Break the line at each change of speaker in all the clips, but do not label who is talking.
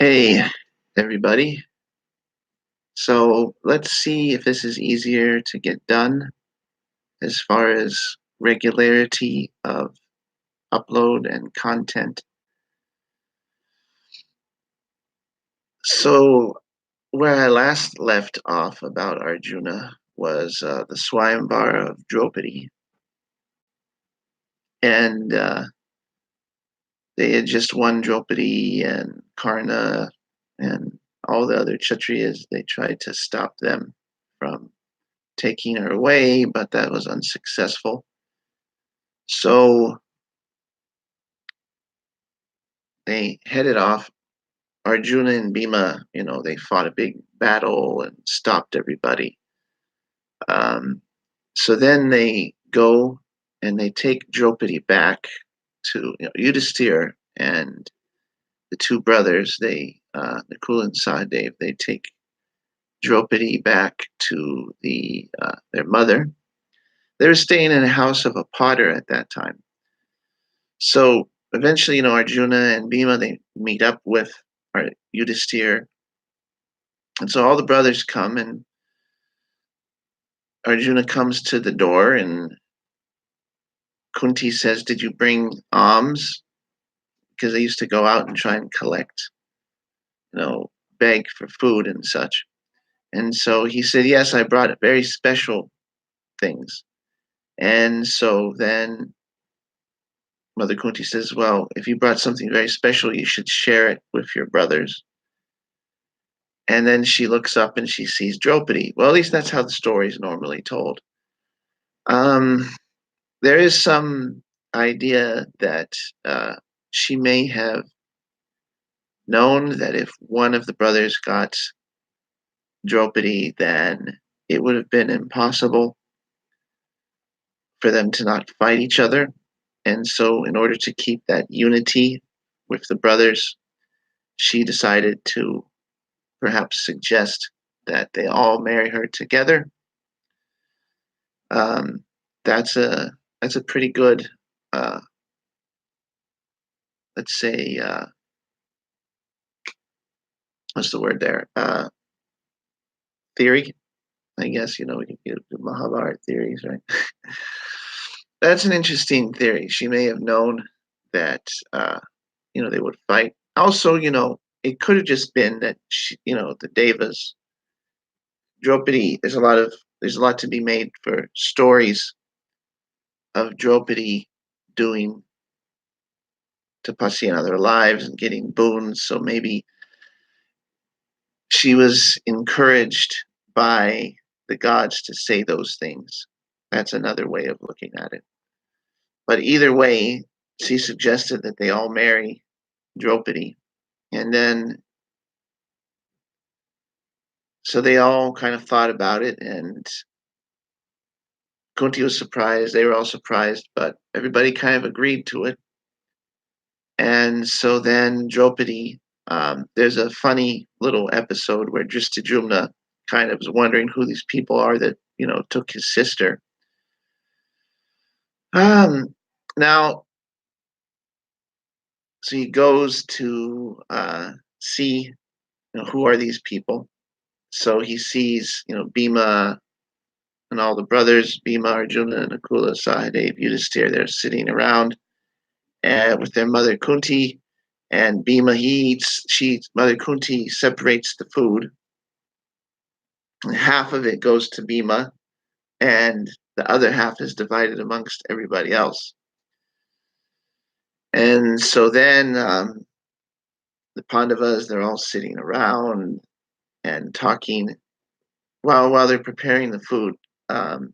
Hey, everybody. So let's see if this is easier to get done as far as regularity of upload and content. So, where I last left off about Arjuna was the Swayamvara of Draupadi, and they had just won Draupadi and Karna and all the other Kshatriyas. They tried to stop them from taking her away, but that was unsuccessful. So they headed off. Arjuna and Bhima, they fought a big battle and stopped everybody. Um, so then they go and they take Draupadi back to Yudhisthira and the two brothers. Nakula and Sahadev, they take Draupadi back to their mother. They were staying in a house of a potter at that time. So eventually, Arjuna and Bhima they meet up with Yudhisthira, and so all the brothers come, and Arjuna comes to the door, and Kunti says, "Did you bring alms?" Because they used to go out and try and collect, beg for food and such. And so he said, "Yes, I brought very special things." And so then Mother Kunti says, "Well, if you brought something very special, you should share it with your brothers." And then she looks up and she sees Draupadi. Well, at least that's how the story is normally told. Um, there is some idea that she may have known that if one of the brothers got Draupadi, then it would have been impossible for them to not fight each other. And so, in order to keep that unity with the brothers, she decided to perhaps suggest that they all marry her together. Um, that's a pretty good, uh, let's say, what's the word there? Theory, I guess. We can get the Mahabharata theories, right? That's an interesting theory. She may have known that they would fight. Also, it could have just been that the Devas, Draupadi. There's a lot to be made for stories of Draupadi doing tapasya in other lives and getting boons. So maybe she was encouraged by the gods to say those things. That's another way of looking at it. But either way, she suggested that they all marry Draupadi. And then, so they all kind of thought about it, and Kunti was surprised. They were all surprised, but everybody kind of agreed to it. And so then Draupadi, there's a funny little episode where Drishtajumna kind of was wondering who these people are that, took his sister. Now, so he goes to see, who are these people. So he sees, Bhima and all the brothers, Bhima, Arjuna, Nakula, Sahadev, Yudhisthira, they're sitting around with their mother Kunti. And Bhima, Mother Kunti separates the food. And half of it goes to Bhima, and the other half is divided amongst everybody else. And so then the Pandavas, they're all sitting around and talking while they're preparing the food. The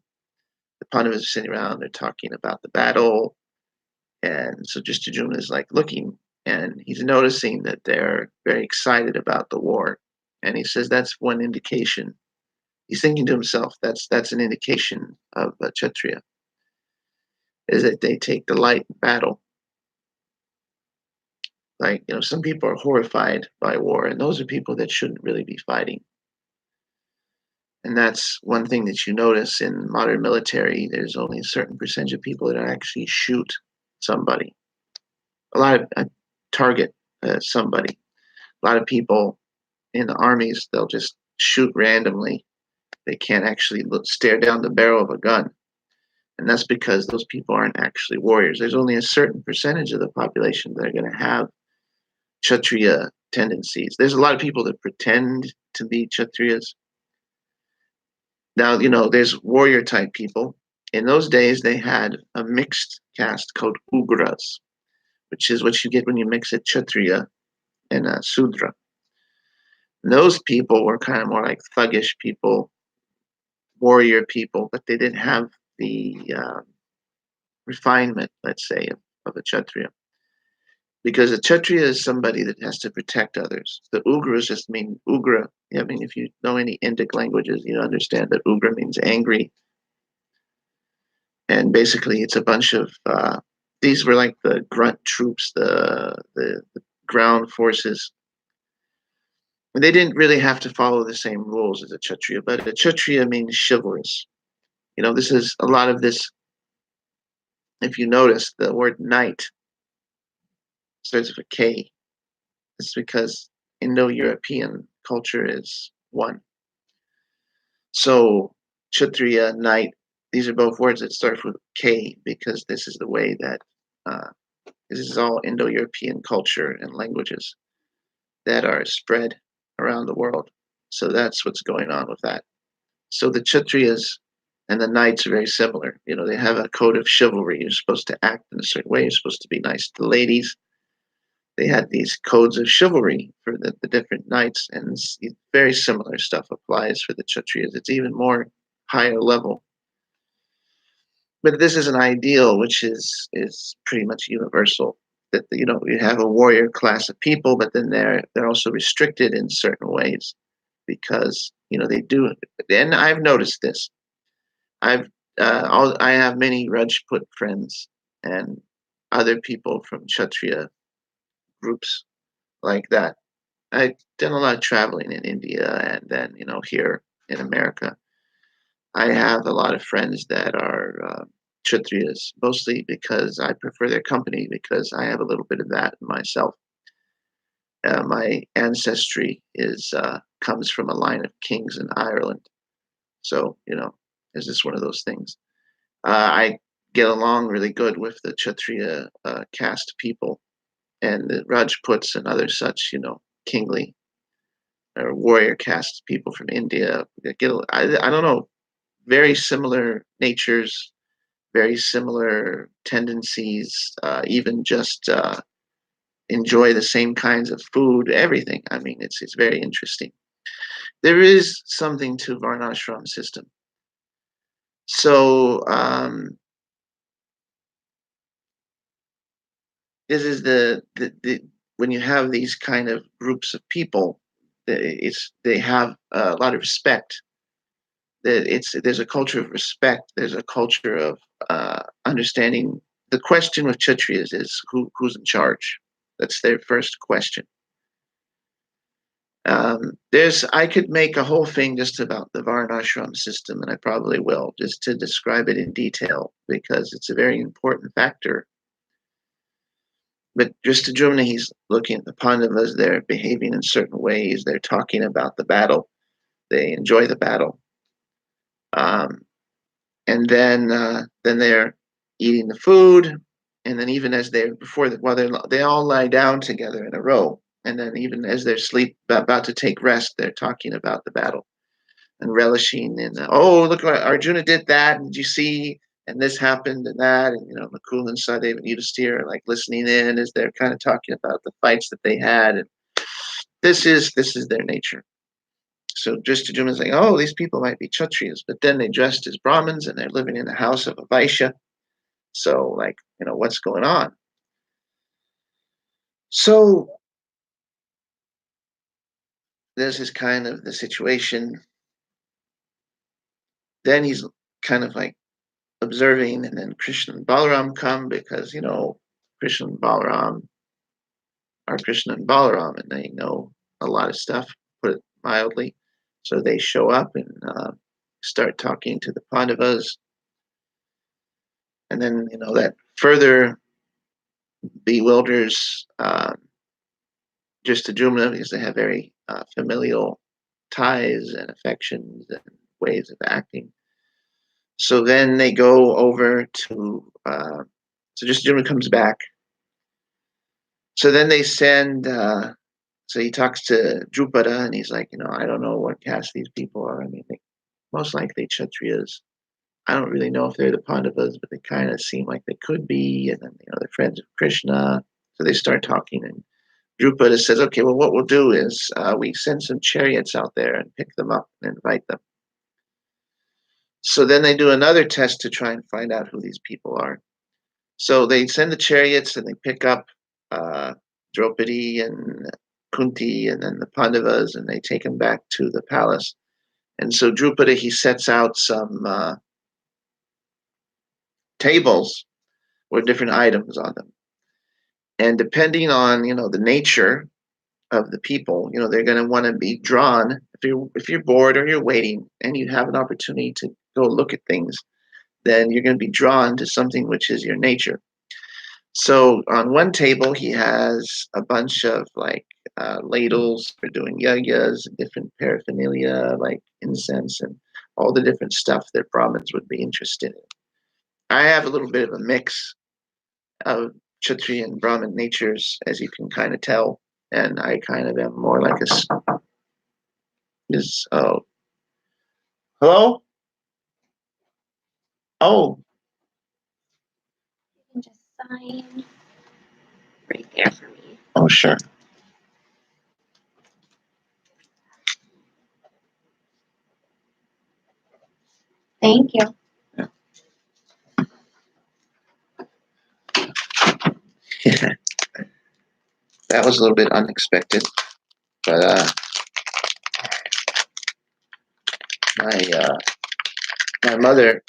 Pandavas are sitting around, they're talking about the battle. And so just Drishtajumna is like looking, and he's noticing that they're very excited about the war. And he says that's one indication. He's thinking to himself, that's an indication of a Kshatriya, is that they take delight in battle. Like, some people are horrified by war, and those are people that shouldn't really be fighting. And that's one thing that you notice in modern military. There's only a certain percentage of people that actually shoot somebody. A lot of target somebody. A lot of people in the armies, they'll just shoot randomly. They can't actually stare down the barrel of a gun. And that's because those people aren't actually warriors. There's only a certain percentage of the population that are going to have Kshatriya tendencies. There's a lot of people that pretend to be Kshatriyas. Now, there's warrior type people. In those days, they had a mixed caste called Ugras, which is what you get when you mix a Kshatriya and a Sudra. And those people were kind of more like thuggish people, warrior people, but they didn't have the refinement, let's say, of a Kshatriya. Because a Kshatriya is somebody that has to protect others. The Ugras just mean Ugra. I mean, if you know any Indic languages, you understand that Ugra means angry. And basically, it's a bunch of these were like the grunt troops, the ground forces. And they didn't really have to follow the same rules as a Kshatriya, but a Kshatriya means chivalrous. This is a lot of this. If you notice, the word knight starts with a K. It's because Indo-European culture is one. So Kshatriya, knight, these are both words that start with K because this is the way that this is all Indo-European culture and languages that are spread around the world. So that's what's going on with that. So the Kshatriyas and the knights are very similar. They have a code of chivalry. You're supposed to act in a certain way. You're supposed to be nice to the ladies. They had these codes of chivalry for the different knights, and very similar stuff applies for the Kshatriyas. It's even more higher level. But this is an ideal which is pretty much universal. That you have a warrior class of people, but then they're also restricted in certain ways because they do. And I've noticed this. I have many Rajput friends and other people from Kshatriya groups like that. I've done a lot of traveling in India and then, here in America. I have a lot of friends that are Kshatriyas, mostly because I prefer their company because I have a little bit of that myself. My ancestry comes from a line of kings in Ireland. So, it's just one of those things. I get along really good with the Kshatriya caste people and the Rajputs and other such, kingly or warrior caste people from India. I don't know, very similar natures, very similar tendencies, even just enjoy the same kinds of food, everything. I mean, it's very interesting. There is something to Varnashram system. So this is the when you have these kind of groups of people, they have a lot of respect. There's a culture of respect. There's a culture of understanding. The question with Kshatriyas is who's in charge. That's their first question. I could make a whole thing just about the Varnashram system, and I probably will, just to describe it in detail because it's a very important factor. But just to Drumna, he's looking at the Pandavas. They're behaving in certain ways. They're talking about the battle. They enjoy the battle. And then they're eating the food, and then even as they all lie down together in a row, and then even as they're about to take rest, they're talking about the battle and relishing in oh, look what Arjuna did that, and did you see, and this happened and that, and Nakul and Sadev and Yudhisthira are like listening in as they're kind of talking about the fights that they had, and this is their nature. So Drishtadyumna is saying, oh, these people might be Kshatriyas, but then they dressed as Brahmins and they're living in the house of a Vaishya. So, what's going on? So this is kind of the situation. Then he's kind of like observing, and then Krishna and Balaram come because, Krishna and Balaram are Krishna and Balaram, and they know a lot of stuff, put it mildly. So they show up and start talking to the Pandavas. And then, that further bewilders just Arjuna because they have very familial ties and affections and ways of acting. So then they go over to so just Arjuna comes back. So then they send so he talks to Drupada and he's like, I don't know what caste these people are. I mean, they most likely Kshatriyas. I don't really know if they're the Pandavas, but they kind of seem like they could be. And then, they're friends of Krishna. So they start talking, and Drupada says, okay, well, what we'll do is we send some chariots out there and pick them up and invite them. So then they do another test to try and find out who these people are. So they send the chariots and they pick up uh, Draupadi and Kunti and then the Pandavas, and they take them back to the palace. And so Drupada, he sets out some tables with different items on them. And depending on, the nature of the people, they're going to want to be drawn. If you're bored or you're waiting and you have an opportunity to go look at things, then you're going to be drawn to something which is your nature. So on one table, he has a bunch of like ladles for doing yagyas, different paraphernalia like incense and all the different stuff that Brahmins would be interested in. I have a little bit of a mix of Kshatriya and Brahmin natures, as you can kind of tell, and I kind of am more like is hello. Oh,
You can just sign right there for me.
oh, sure.
Thank you.
Yeah. That was a little bit unexpected, but my my mother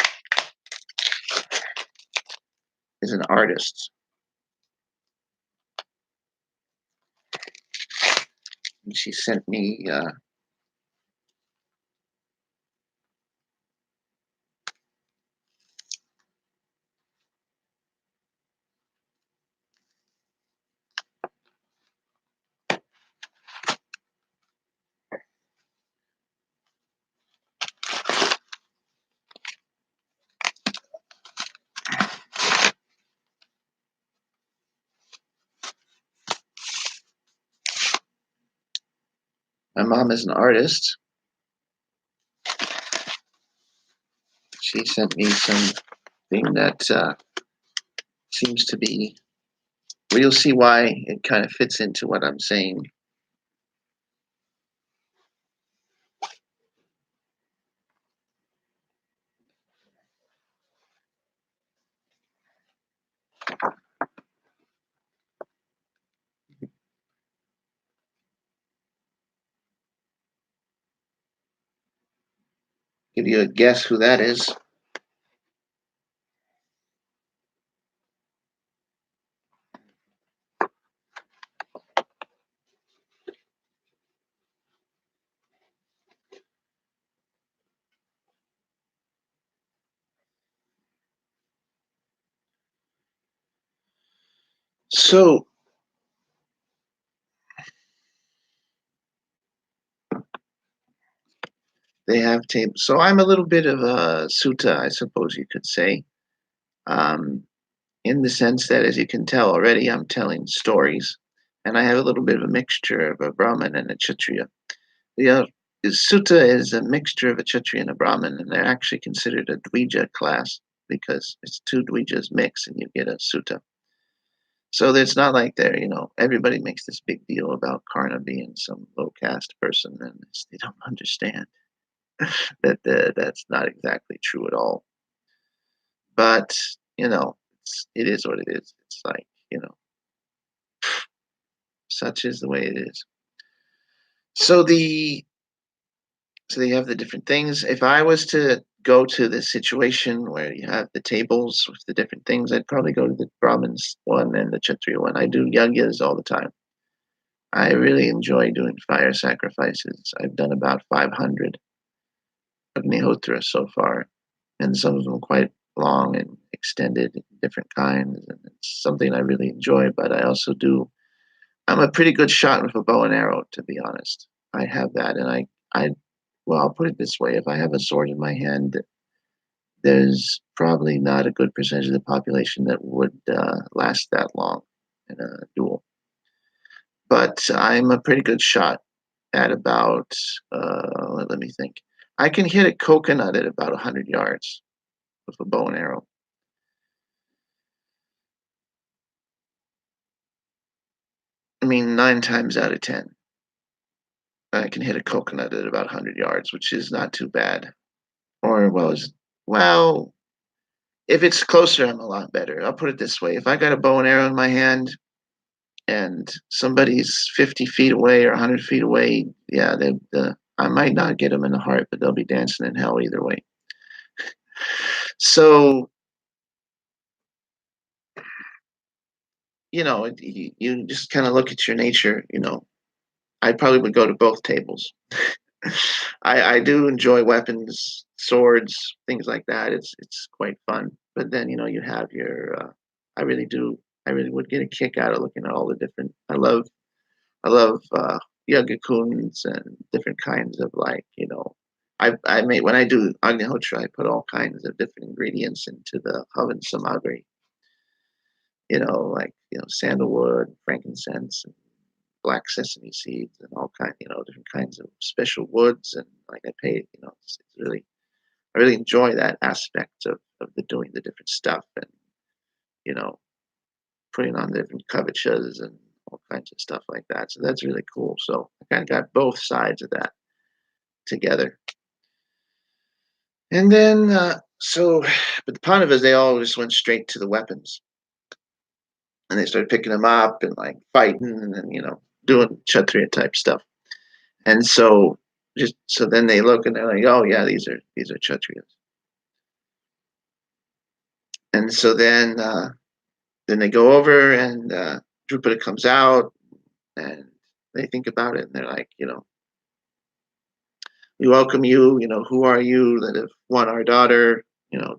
is an artist. And she sent me my mom is an artist. She sent me something that seems to be. Well, you'll see why it kind of fits into what I'm saying. Give you a guess who that is. So they have tables. So I'm a little bit of a sutta, I suppose you could say, um, in the sense that, as you can tell already, I'm telling stories, and I have a little bit of a mixture of a Brahmin and a Kshatriya. The sutta is a mixture of a Kshatriya and a Brahmin, and they're actually considered a Dvija class because it's two Dvijas mix and you get a sutta. So it's not like everybody makes this big deal about Karna being some low caste person, and they don't understand that that's not exactly true at all. But it is what it is. It's like such is the way it is. So they have the different things. If I was to go to the situation where you have the tables with the different things, I'd probably go to the Brahmins one and the Kshatriya one. I do yagyas all the time. I really enjoy doing fire sacrifices. I've done about 500 Agnihotra so far, and some of them quite long and extended, different kinds. And it's something I really enjoy. But I also do I'm a pretty good shot with a bow and arrow, to be honest. I have that, and well, I'll put it this way: if I have a sword in my hand, there's probably not a good percentage of the population that would last that long in a duel. But I'm a pretty good shot at about, let me think. I can hit a coconut at about 100 yards with a bow and arrow. I mean, 9 times out of 10, I can hit a coconut at about 100 yards, which is not too bad. Or, well, if it's closer, I'm a lot better. I'll put it this way: if I got a bow and arrow in my hand and somebody's 50 feet away or 100 feet away, yeah, I might not get them in the heart, but they'll be dancing in hell either way. So, you just kind of look at your nature. I probably would go to both tables. I do enjoy weapons, swords, things like that. It's quite fun. But then you have your. I really do. I really would get a kick out of looking at all the different. I love yagakuns and different kinds of I make when I do agnihotra, I put all kinds of different ingredients into the havan samagri. Sandalwood, frankincense, and black sesame seeds, and all different kinds of special woods, and like I pay, it's really I really enjoy that aspect of the doing the different stuff, and you know putting on different kavachas and all kinds of stuff like that. So that's really cool. So I kind of got both sides of that together. And then, but the Pandavas, they all just went straight to the weapons, and they started picking them up and like fighting and doing Kshatriya type stuff. And so then they look and they're like, oh yeah, these are Kshatriyas. And so then they go over and Drupada comes out and they think about it and they're like, we welcome you. Who are you that have won our daughter?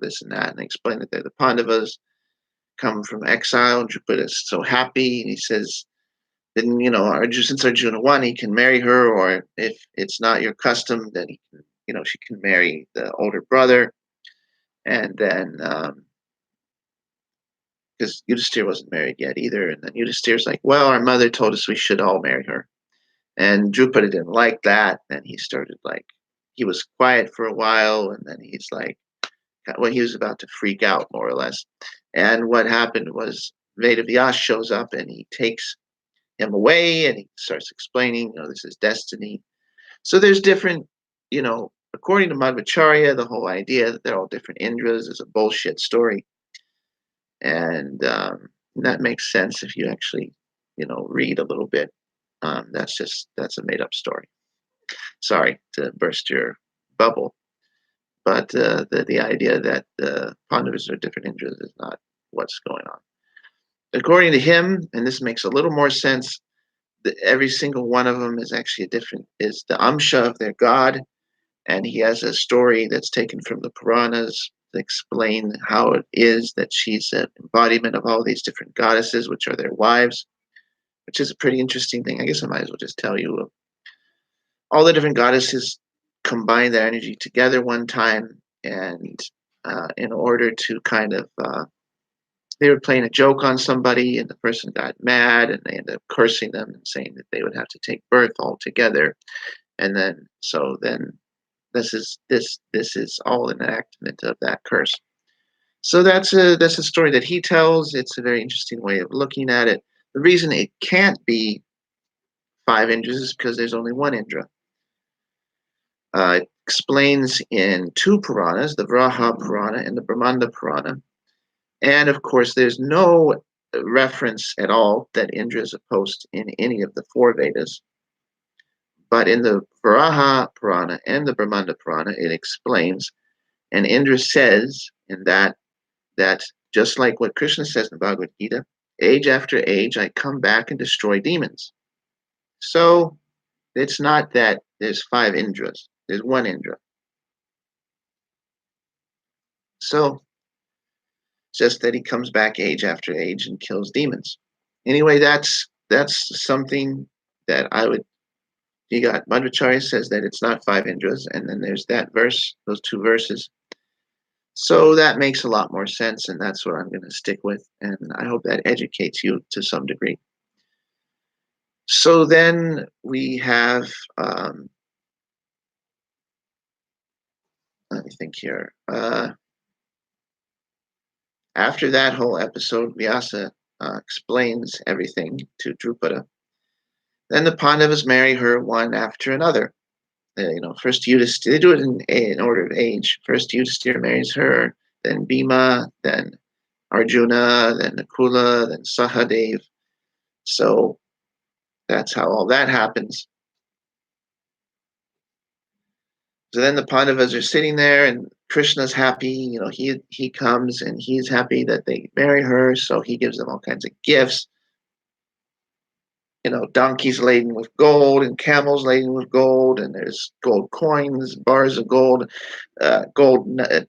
This and that, and they explain that they're the Pandavas, come from exile. And Drupada is so happy, and he says, then Arjuna, since Arjuna won, he can marry her, or if it's not your custom, then she can marry the older brother, and then because Yudhisthira wasn't married yet either, and then Yudhisthira's like, well, our mother told us we should all marry her, and Drupada didn't like that, and he started he was quiet for a while, and then he's like, well, he was about to freak out more or less, and what happened was Vedavyas shows up and he takes him away and he starts explaining, this is destiny. So there's different, according to Madhvacharya, the whole idea that they're all different Indras is a bullshit story. And that makes sense if you actually, read a little bit. That's a made up story. Sorry to burst your bubble, but the idea that the Pandavas are different Indras is not what's going on. According to him, and this makes a little more sense, every single one of them is actually is the Amsha of their god, and he has a story that's taken from the Puranas to explain how it is that she's an embodiment of all these different goddesses, which are their wives, which is a pretty interesting thing. I guess I might as well just tell you. All the different goddesses combine their energy together one time, and in order to kind of they were playing a joke on somebody and the person got mad and they ended up cursing them and saying that they would have to take birth altogether. And then this is all an enactment of that curse. So that's a story that he tells. It's a very interesting way of looking at it. The reason it can't be 5 Indras is because there's only one Indra. It explains in two Puranas, the Vraha Purana and the Brahmanda Purana. And of course, there's no reference at all that Indra is a post in any of the four Vedas. But in the Varaha Purana and the Brahmanda Purana, it explains, and Indra says in that just like what Krishna says in Bhagavad Gita, age after age, I come back and destroy demons. So it's not that there's 5 Indras, there's one Indra. So just that he comes back age after age and kills demons. Anyway, that's something that I would. You got Madhvacharya says that it's not five Indras, and then there's that verse, those two verses. So that makes a lot more sense, and that's what I'm going to stick with. And I hope that educates you to some degree. So then we have, let me think here. After that whole episode, Vyasa explains everything to Drupada. Then the Pandavas marry her one after another. First Yudhisthira, they do it in order of age. First Yudhisthira marries her, then Bhima, then Arjuna, then Nakula, then Sahadev. So that's how all that happens. So then the Pandavas are sitting there, and Krishna's happy. He comes and he's happy that they marry her. So he gives them all kinds of gifts. Donkeys laden with gold and camels laden with gold, and there's gold coins, bars of gold,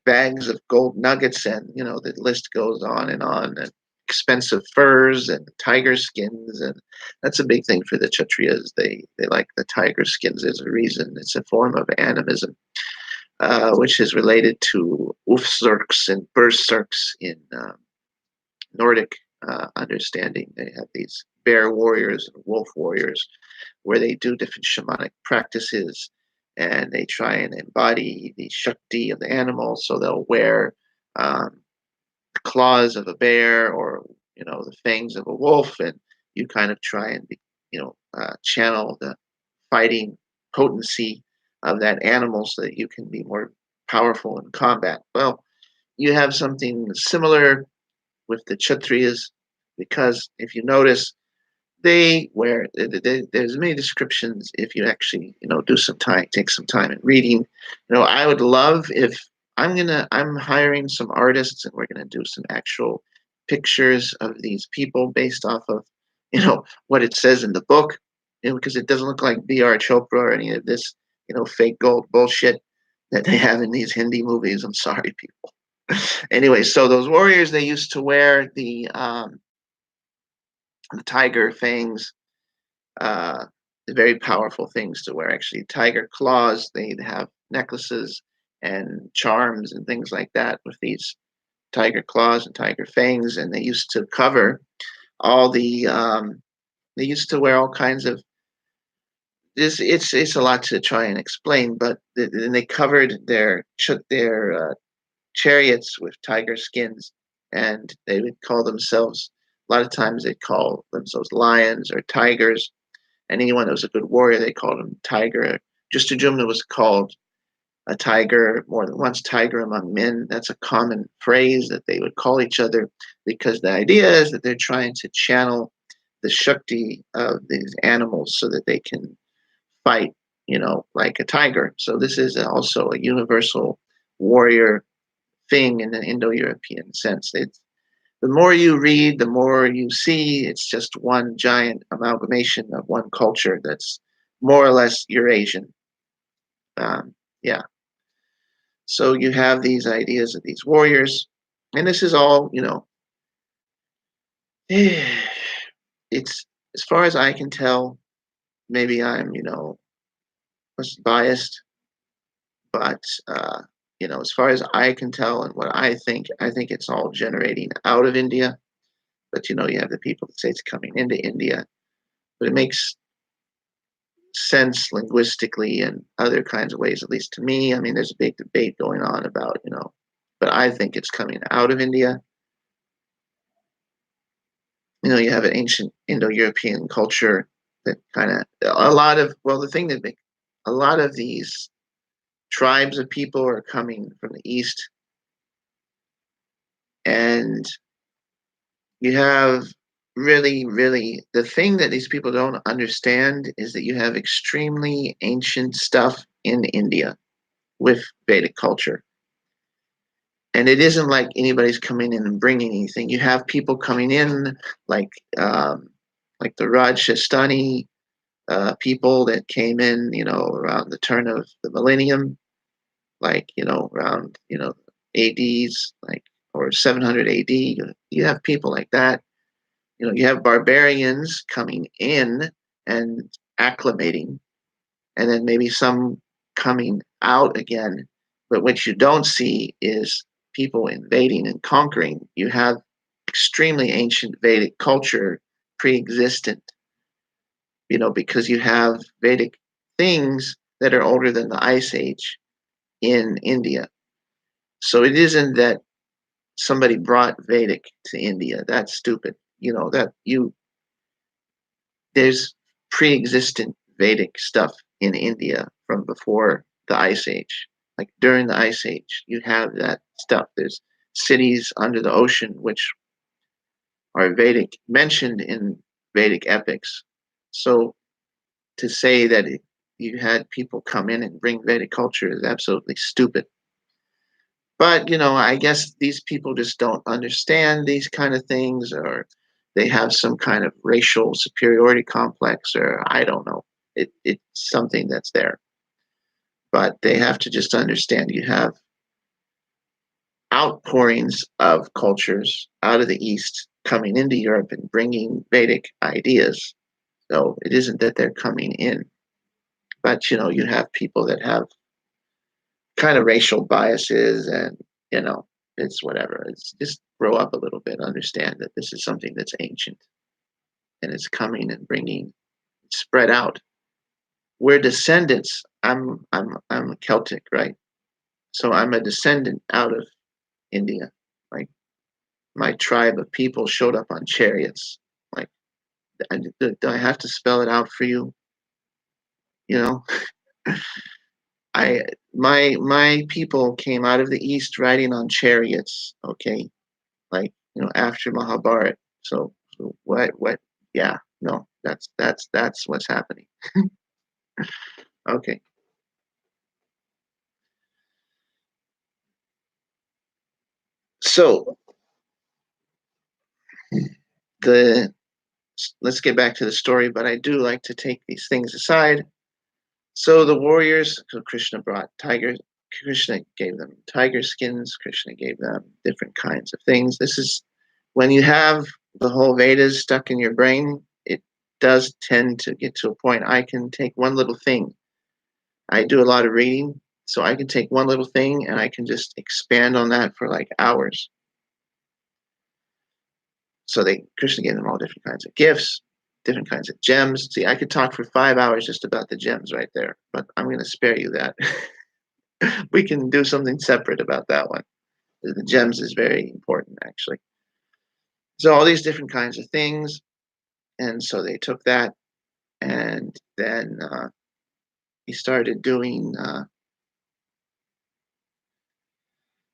bags of gold nuggets, and the list goes on and on. And expensive furs and tiger skins, and that's a big thing for the Kshatriyas. They like the tiger skins as a reason. It's a form of animism, which is related to Ufzerks and Berserks in Nordic understanding. They have these bear warriors and wolf warriors where they do different shamanic practices, and they try and embody the Shakti of the animal. So they'll wear the claws of a bear, or the fangs of a wolf, and you kind of try and channel the fighting potency of that animal so that you can be more powerful in combat. Well, you have something similar with the Kshatriyas, because if you notice, there's many descriptions. If you actually take some time in reading. I would love if I'm hiring some artists, and we're gonna do some actual pictures of these people based off of what it says in the book, because it doesn't look like B.R. Chopra or any of this fake gold bullshit that they have in these Hindi movies. I'm sorry, people. Anyway, so those warriors, they used to wear the tiger fangs, uh, very powerful things to wear. Actually, tiger claws. They have necklaces and charms and things like that with these tiger claws and tiger fangs, and they used to cover all the. They used to wear all kinds of. It's a lot to try and explain, but then they covered their chariots with tiger skins, and they would call themselves. A lot of times they'd call themselves lions or tigers, and anyone that was a good warrior, they called him tiger. Justajumna was called a tiger more than once, tiger among men. That's a common phrase that they would call each other, because the idea is that they're trying to channel the Shakti of these animals so that they can fight, like a tiger. So this is also a universal warrior thing in the Indo-European sense. The more you read, the more you see. It's just one giant amalgamation of one culture that's more or less Eurasian. Yeah. So you have these ideas of these warriors, and this is all, it's, as far as I can tell, maybe I'm, biased, but, as far as I can tell and what I think it's all generating out of India. But, you have the people that say it's coming into India, but it makes sense linguistically and other kinds of ways, at least to me. I mean, there's a big debate going on about, but I think it's coming out of India. You have an ancient Indo-European culture that kind of the thing that a lot of these tribes of people are coming from the east, and you have really the thing that these people don't understand is that you have extremely ancient stuff in India with Vedic culture. And it isn't like anybody's coming in and bringing anything. You have people coming in like the Rajasthani people that came in, around the turn of the millennium, like around ADs, like or 700 AD. You have people like that You have barbarians coming in and acclimating, and then maybe some coming out again. But what you don't see is people invading and conquering. You have extremely ancient Vedic culture pre-existent, because you have Vedic things that are older than the Ice Age in India. So it isn't that somebody brought Vedic to India. That's stupid. That you there's pre-existent Vedic stuff in India from before the Ice Age. Like during the Ice Age, you have that stuff. There's cities under the ocean which are Vedic, mentioned in Vedic epics. So to say that you had people come in and bring Vedic culture is absolutely stupid. But, I guess these people just don't understand these kind of things, or they have some kind of racial superiority complex, or I don't know. It's something that's there. But they have to just understand you have outpourings of cultures out of the East coming into Europe and bringing Vedic ideas. So it isn't that they're coming in, but you have people that have kind of racial biases, and it's whatever. It's just grow up a little bit, understand that this is something that's ancient and it's coming and bringing spread out. We're descendants. I'm Celtic, right? So I'm a descendant out of India. Like my tribe of people showed up on chariots. Like, do I have to spell it out for you? You know, I my people came out of the east riding on chariots. Okay, like after Mahabharat. So what? Yeah, no, that's what's happening. Okay, so the let's get back to the story, but I do like to take these things aside. So the warriors, so Krishna brought tigers. Krishna gave them tiger skins. Krishna gave them different kinds of things. This is when you have the whole Vedas stuck in your brain, it does tend to get to a point. I can take one little thing. I do a lot of reading, so I can take one little thing and I can just expand on that for like hours. So Krishna gave them all different kinds of gifts, different kinds of gems. See, I could talk for 5 hours just about the gems right there, but I'm going to spare you that. We can do something separate about that one. The gems is very important, actually. So all these different kinds of things, and so they took that, and then he started doing.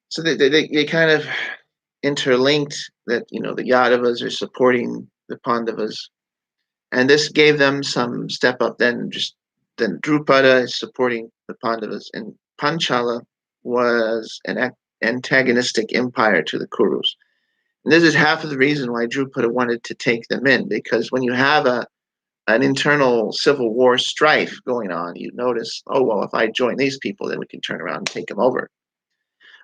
So they kind of interlinked that the Yadavas are supporting the Pandavas, and this gave them some step up. Then Drupada is supporting the Pandavas, and Panchala was an antagonistic empire to the Kurus. And this is half of the reason why Drupada wanted to take them in, because when you have an internal civil war strife going on, you notice, oh well, if I join these people, then we can turn around and take them over.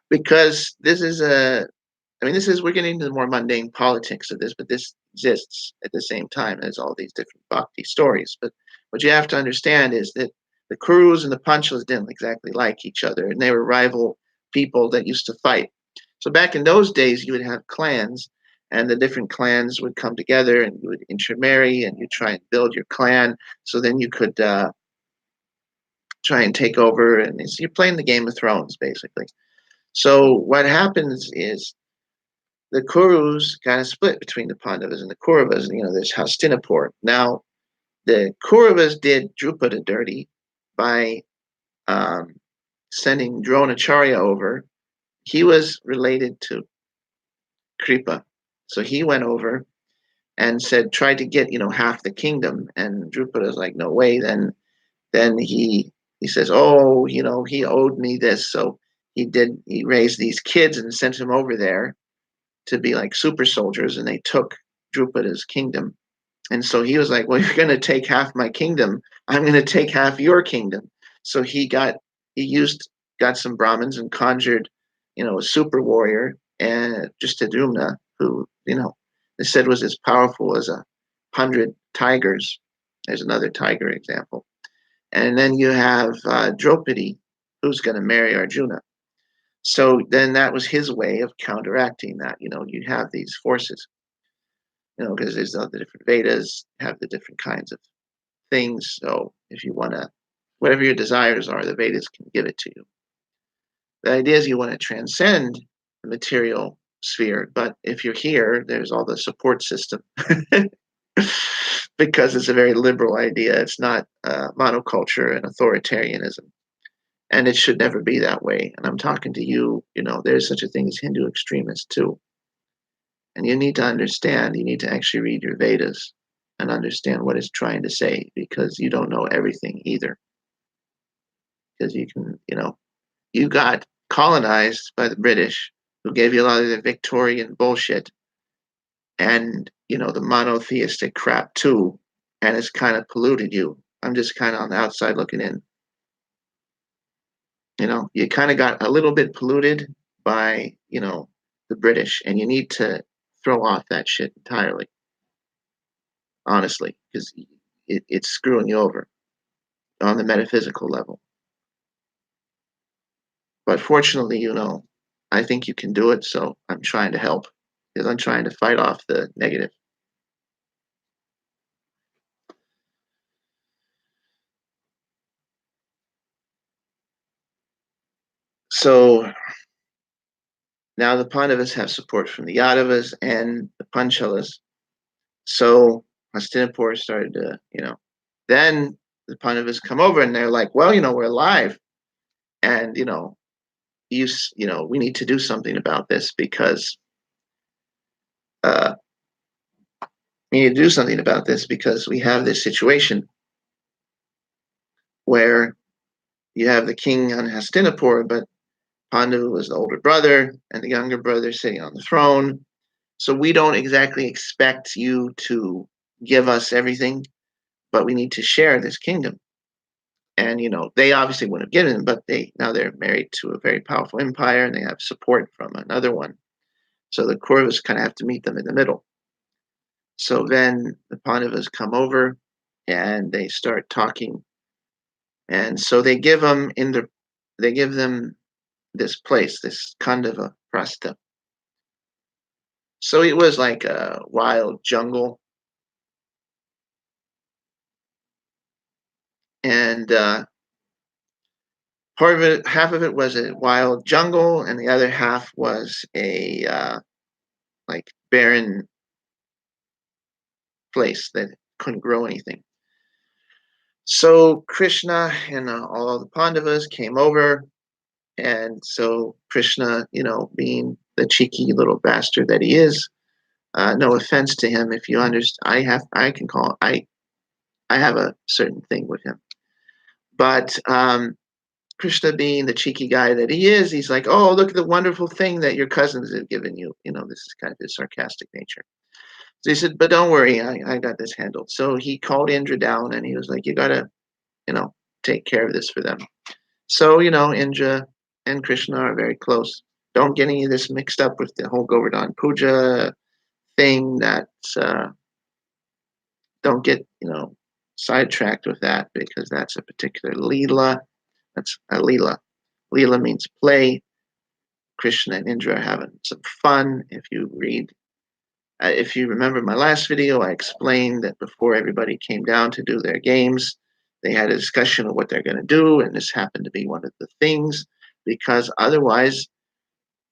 Because this is we're getting into the more mundane politics of this, but this exists at the same time as all these different bhakti stories. But what you have to understand is that the Kurus and the Panchalas didn't exactly like each other, and they were rival people that used to fight. So back in those days, you would have clans, and the different clans would come together, and you would intermarry, and you try and build your clan. So then you could try and take over, and you're playing the Game of Thrones, basically. So what happens is the Kurus kind of split between the Pandavas and the Kauravas. There's Hastinapur. Now, the Kauravas did Drupada dirty by sending Dronacharya over. He was related to Kripa. So he went over and tried to get, half the kingdom. And Drupada's like, no way. Then he says, oh, he owed me this. So he raised these kids and sent them over there to be like super soldiers, and they took Drupada's kingdom. And so he was like, well, you're going to take half my kingdom. I'm going to take half your kingdom. So got some Brahmins and conjured, a super warrior, and just Drumna, who, It said was as powerful as 100 tigers. There's another tiger example. And then you have Draupadi, who's going to marry Arjuna. So then that was his way of counteracting that. You have these forces, because there's all the different Vedas, have the different kinds of things. So if you want to, whatever your desires are, the Vedas can give it to you. The idea is you want to transcend the material sphere, but if you're here, there's all the support system. Because it's a very liberal idea. It's not monoculture and authoritarianism. And it should never be that way. And I'm talking to you, there's such a thing as Hindu extremists too. And you need to understand, you need to actually read your Vedas and understand what it's trying to say, because you don't know everything either. Because you got colonized by the British, who gave you a lot of the Victorian bullshit and, the monotheistic crap too. And it's kind of polluted you. I'm just kind of on the outside looking in. You kind of got a little bit polluted by, the British, and you need to throw off that shit entirely, honestly, because it's screwing you over on the metaphysical level. But fortunately, I think you can do it, so I'm trying to help, because I'm trying to fight off the negative. So now the Pandavas have support from the Yadavas and the Panchalas. So Hastinapur started to, then the Pandavas come over and they're like, well, we're alive. And, we need to do something about this, because we need to do something about this because we have this situation where you have the king on Hastinapur, but Pandu was the older brother and the younger brother sitting on the throne. So we don't exactly expect you to give us everything, but we need to share this kingdom. And they obviously wouldn't have given, but now they're married to a very powerful empire, and they have support from another one. So the Kauravas kind of have to meet them in the middle. So then the Pandavas come over, and they start talking, and so they give them this place, this Khandava Prastha. So it was like a wild jungle, and part of it, half of it was a wild jungle, and the other half was a like barren place that couldn't grow anything. So Krishna and all the Pandavas came over, and so Krishna, being the cheeky little bastard that he is, no offense to him, if you understand, I can call I have a certain thing with him, but Krishna, being the cheeky guy that he is, he's like, oh, look at the wonderful thing that your cousins have given you. This is kind of his sarcastic nature. So he said, but don't worry, I got this handled. So he called Indra down, and he was like, you got to, take care of this for them. So, Indra and Krishna are very close. Don't get any of this mixed up with the whole Govardhan Puja thing. Don't get, sidetracked with that, because that's a particular Leela. That's a Leela. Leela means play. Krishna and Indra are having some fun. If you remember my last video, I explained that before everybody came down to do their games, they had a discussion of what they're going to do, and this happened to be one of the things, because otherwise,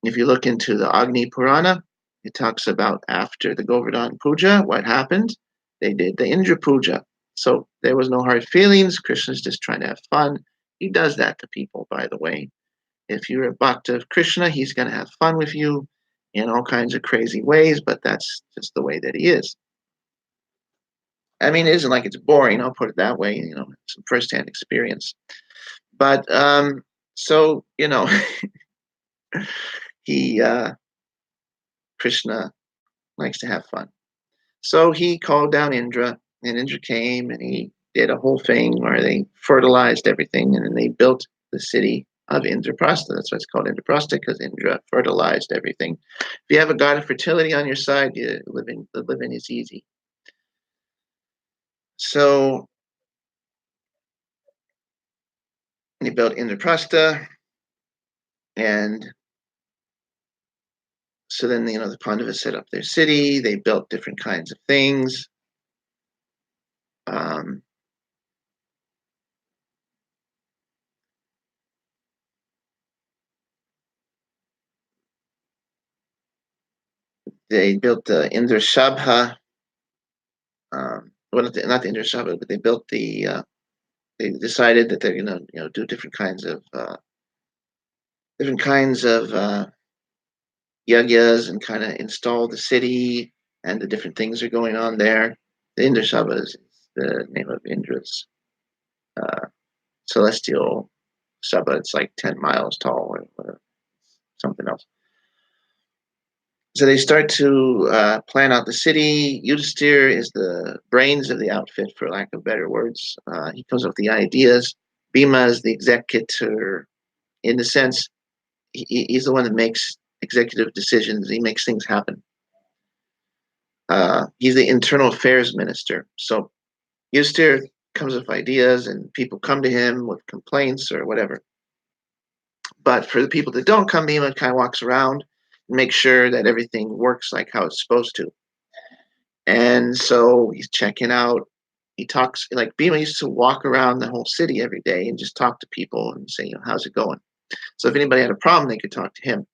if you look into the Agni Purana, it talks about after the Govardhan Puja, what happened? They did the Indra Puja. So there was no hard feelings. Krishna's just trying to have fun. He does that to people, by the way. If you're a bhakta of Krishna, he's going to have fun with you in all kinds of crazy ways, but that's just the way that he is. I mean, it isn't like it's boring, I'll put it that way, some firsthand experience. But so, he Krishna likes to have fun. So he called down Indra, and Indra came, and he did a whole thing where they fertilized everything, and then they built the city of Indraprastha. That's why it's called Indraprastha, because Indra fertilized everything. If you have a god of fertility on your side, the living is easy. So he built Indraprastha, and so then the Pandavas set up their city. They built different kinds of things. Um, they built the Indrashabha. Well, not the Indrashabha, but they built the. They decided that they're going to do different kinds of yagyas and kind of install the city, and the different things are going on there. The Indrashabha is the name of Indra's uh, celestial Sabha. It's like 10 miles tall or something else. So they start to plan out the city. Yudhisthira is the brains of the outfit, for lack of better words. He comes up with the ideas. Bhima is the executor, in the sense he's the one that makes executive decisions. He makes things happen. He's the internal affairs minister. So Yudhisthira comes up with ideas, and people come to him with complaints or whatever. But for the people that don't come, Bhima kind of walks around and makes sure that everything works like how it's supposed to. And so he's checking out. He talks like Bhima used to walk around the whole city every day and just talk to people and say, how's it going? So if anybody had a problem, they could talk to him.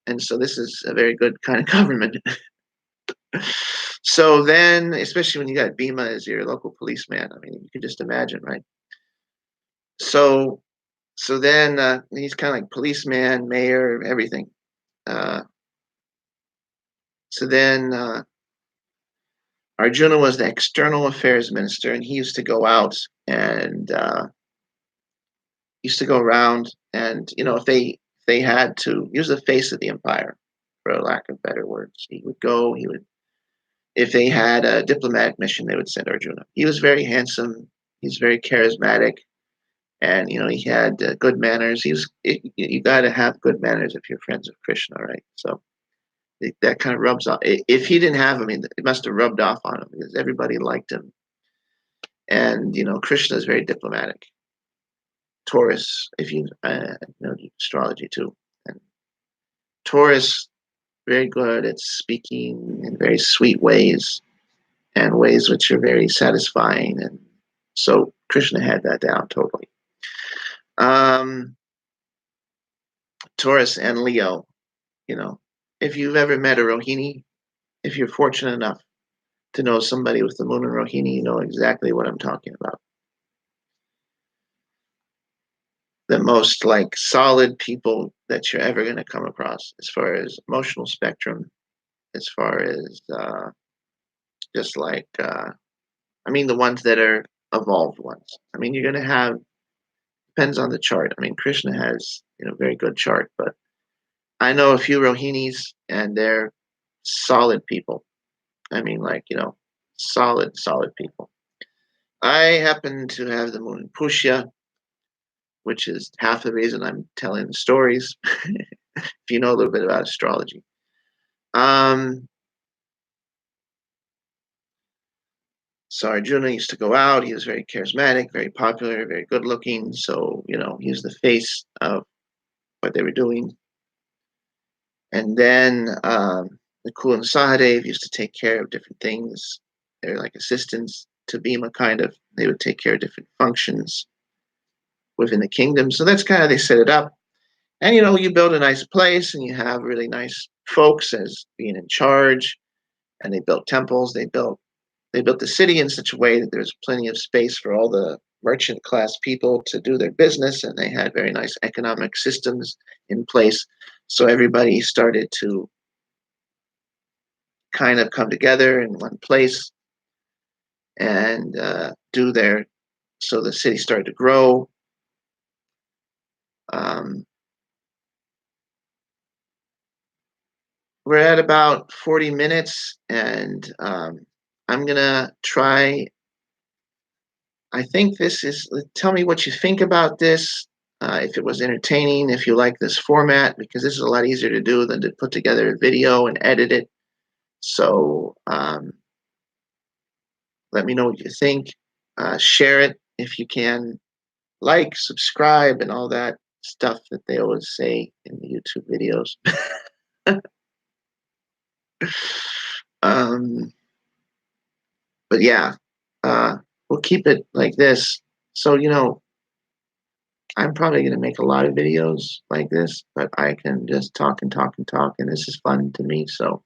And so this is a very good kind of government. So then, especially when you got Bhima as your local policeman, I mean, you can just imagine, right? So, so then he's kind of like policeman, mayor, everything. Uh, so then Arjuna was the external affairs minister, and he used to go out and used to go around, and if they had to use the face of the empire, for lack of better words, he would go. He would, if they had a diplomatic mission, they would send Arjuna. He was very handsome. He's very charismatic, and he had good manners. You got to have good manners if you're friends with Krishna, right? So that kind of rubs off. If he didn't have him, it must have rubbed off on him, because everybody liked him. And Krishna is very diplomatic. Taurus, if you know astrology too, and Taurus very good at speaking in very sweet ways, and ways which are very satisfying, and so Krishna had that down totally. Um, Taurus and Leo, if you've ever met a Rohini, if you're fortunate enough to know somebody with the moon in Rohini, you know exactly what I'm talking about. The most like solid people that you're ever going to come across, as far as emotional spectrum, as far as just like I mean, the ones that are evolved ones. I mean, you're going to have, depends on the chart. I mean, Krishna has very good chart, but I know a few Rohinis, and they're solid people. I mean, like solid people. I happen to have the moon in Pushya, which is half the reason I'm telling the stories. If you know a little bit about astrology. Um, so Arjuna used to go out. He was very charismatic, very popular, very good looking. So, he was the face of what they were doing. And then Nakul and Sahadev used to take care of different things. They're like assistants to Bhima, kind of. They would take care of different functions within the kingdom. So that's kind of, they set it up. And you build a nice place, and you have really nice folks as being in charge. And they built temples. They built the city in such a way that there's plenty of space for all the merchant class people to do their business, and they had very nice economic systems in place. So everybody started to kind of come together in one place and do their. So the city started to grow. Um, we're at about 40 minutes, and I'm gonna try. I think this is. Tell me what you think about this. if it was entertaining, if you like this format, because this is a lot easier to do than to put together a video and edit it. So let me know what you think. Share it if you can. Like, subscribe, and all that stuff that they always say in the YouTube videos. um, but yeah, we'll keep it like this. So, I'm probably going to make a lot of videos like this, but I can just talk and talk and talk, and this is fun to me. So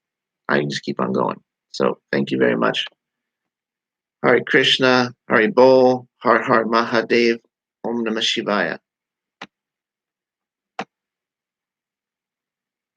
I can just keep on going. So thank you very much. Hare Krishna, Hare Bol, Har Har Mahadev, Om Namah Shivaya.